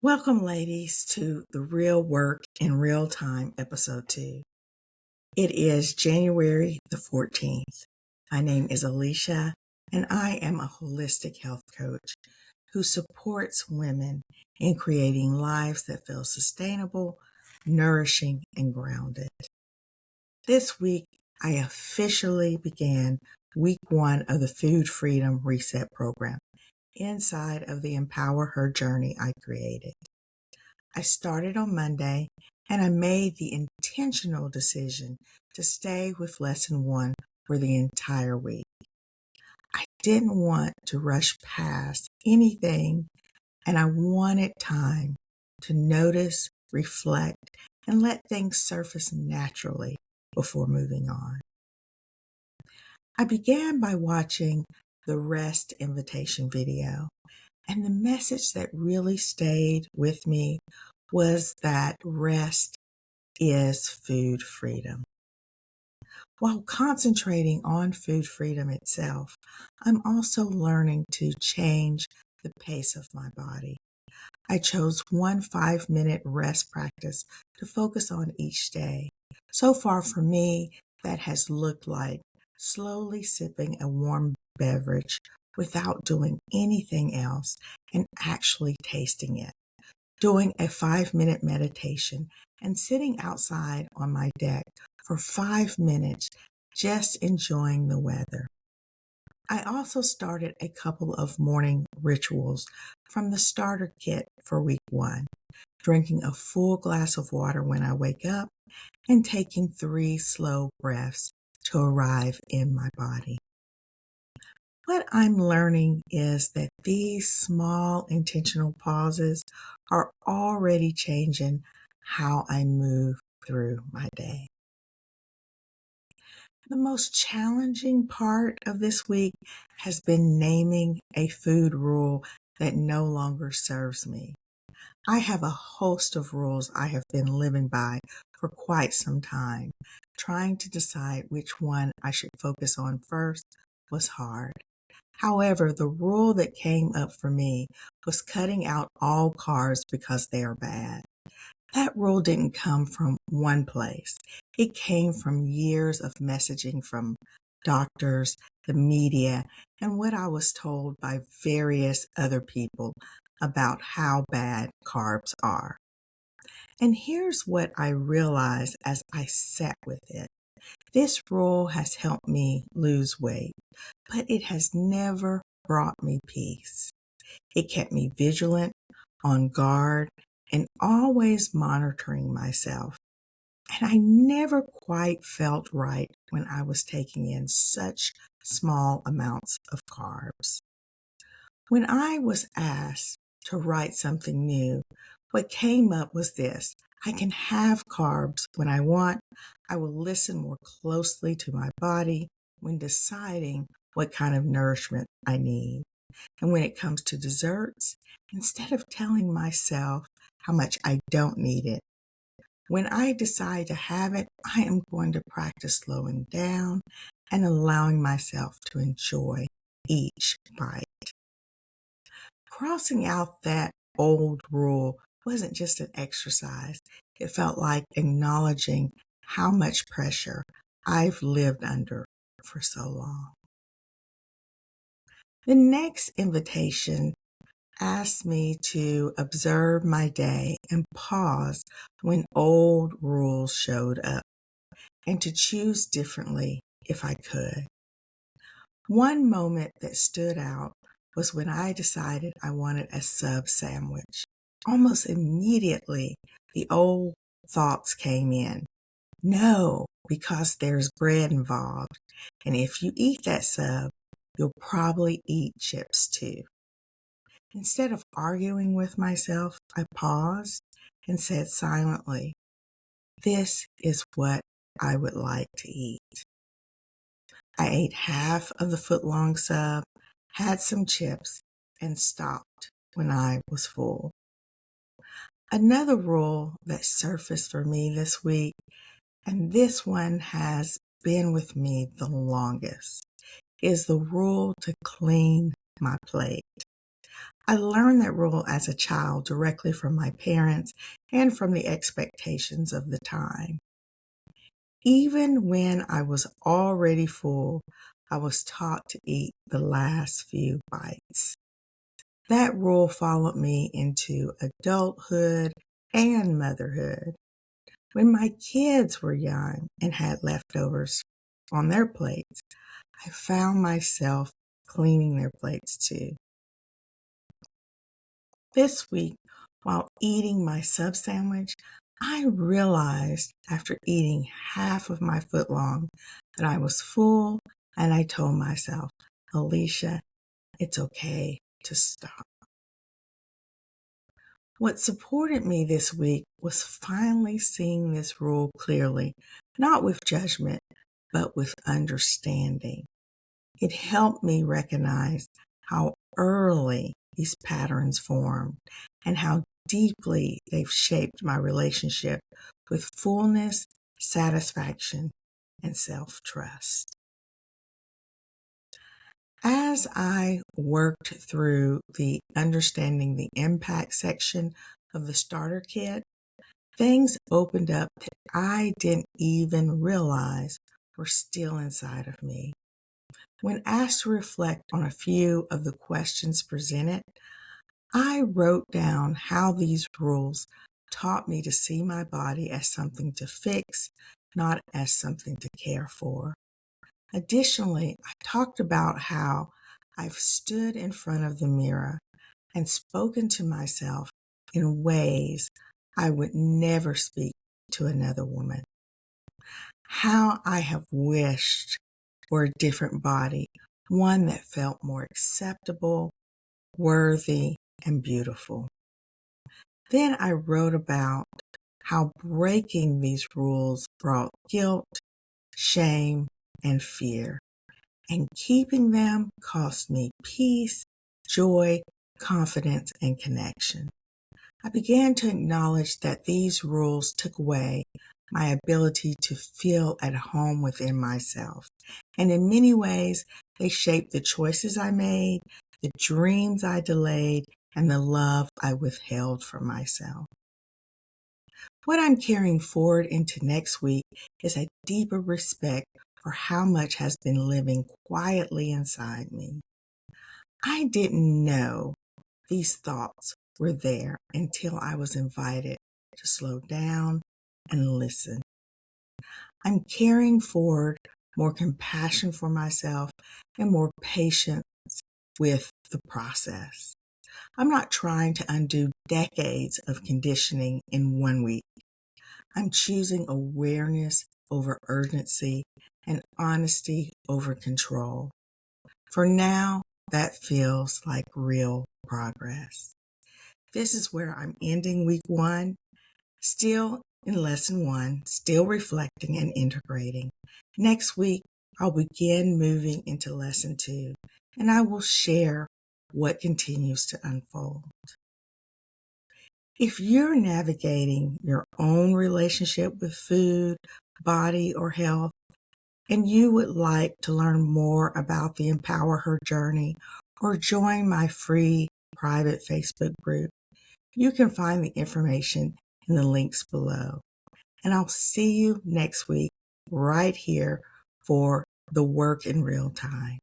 Welcome, ladies, to the Real Work in Real Time, Episode 2. It is January the 14th. My name is Alicia, and I am a holistic health coach who supports women in creating lives that feel sustainable, nourishing, and grounded. This week, I officially began week 1 of the Food Freedom Reset Program inside of the Empower Her Journey I created. I started on Monday, and I made the intentional decision to stay with lesson 1 for the entire week. I didn't want to rush past anything, and I wanted time to notice, reflect, and let things surface naturally before moving on. I began by watching the rest invitation video, and the message that really stayed with me was that rest is food freedom. While concentrating on food freedom itself, I'm also learning to change the pace of my body. I chose one 5-minute rest practice to focus on each day. So far for me, that has looked like slowly sipping a warm beverage without doing anything else and actually tasting it, doing a 5-minute meditation, and sitting outside on my deck for 5 minutes, just enjoying the weather. I also started a couple of morning rituals from the starter kit for week 1, drinking a full glass of water when I wake up and taking 3 slow breaths to arrive in my body. What I'm learning is that these small intentional pauses are already changing how I move through my day. The most challenging part of this week has been naming a food rule that no longer serves me. I have a host of rules I have been living by for quite some time. Trying to decide which one I should focus on first was hard. However, the rule that came up for me was cutting out all carbs because they are bad. That rule didn't come from one place. It came from years of messaging from doctors, the media, and what I was told by various other people about how bad carbs are. And here's what I realized as I sat with it. This rule has helped me lose weight, but it has never brought me peace. It kept me vigilant, on guard, and always monitoring myself. And I never quite felt right when I was taking in such small amounts of carbs. When I was asked to write something new, what came up was this: I can have carbs when I want. I will listen more closely to my body when deciding what kind of nourishment I need. And when it comes to desserts, instead of telling myself how much I don't need it, when I decide to have it, I am going to practice slowing down and allowing myself to enjoy each bite. Crossing out that old rule wasn't just an exercise. It felt like acknowledging how much pressure I've lived under for so long. The next invitation asked me to observe my day and pause when old rules showed up, and to choose differently if I could. One moment that stood out was when I decided I wanted a sub sandwich. Almost immediately, the old thoughts came in. No, because there's bread involved, and if you eat that sub, you'll probably eat chips too. Instead of arguing with myself, I paused and said silently, "This is what I would like to eat." I ate half of the foot-long sub, had some chips, and stopped when I was full. Another rule that surfaced for me this week, and this one has been with me the longest, is the rule to clean my plate. I learned that rule as a child directly from my parents and from the expectations of the time. Even when I was already full, I was taught to eat the last few bites. That rule followed me into adulthood and motherhood. When my kids were young and had leftovers on their plates, I found myself cleaning their plates too. This week, while eating my sub sandwich, I realized after eating half of my footlong that I was full, and I told myself, Alicia, it's okay to stop. What supported me this week was finally seeing this rule clearly, not with judgment, but with understanding. It helped me recognize how early these patterns formed and how deeply they've shaped my relationship with fullness, satisfaction, and self-trust. As I worked through the understanding the impact section of the starter kit, things opened up that I didn't even realize were still inside of me. When asked to reflect on a few of the questions presented, I wrote down how these rules taught me to see my body as something to fix, not as something to care for. Additionally, I talked about how I've stood in front of the mirror and spoken to myself in ways I would never speak to another woman. How I have wished for a different body, one that felt more acceptable, worthy, and beautiful. Then I wrote about how breaking these rules brought guilt, shame, and fear, and keeping them cost me peace, joy, confidence, and connection. I began to acknowledge that these rules took away my ability to feel at home within myself. And in many ways, they shaped the choices I made, the dreams I delayed, and the love I withheld from myself. What I'm carrying forward into next week is a deeper respect for how much has been living quietly inside me. I didn't know these thoughts were there until I was invited to slow down and listen. I'm carrying forward more compassion for myself and more patience with the process. I'm not trying to undo decades of conditioning in one week. I'm choosing awareness over urgency and honesty over control. For now, that feels like real progress. This is where I'm ending week 1, still in lesson 1, still reflecting and integrating. Next week, I'll begin moving into lesson 2, and I will share what continues to unfold. If you're navigating your own relationship with food, body, or health, and you would like to learn more about the Empower Her journey or join my free private Facebook group, you can find the information in the links below. And I'll see you next week right here for the work in real time.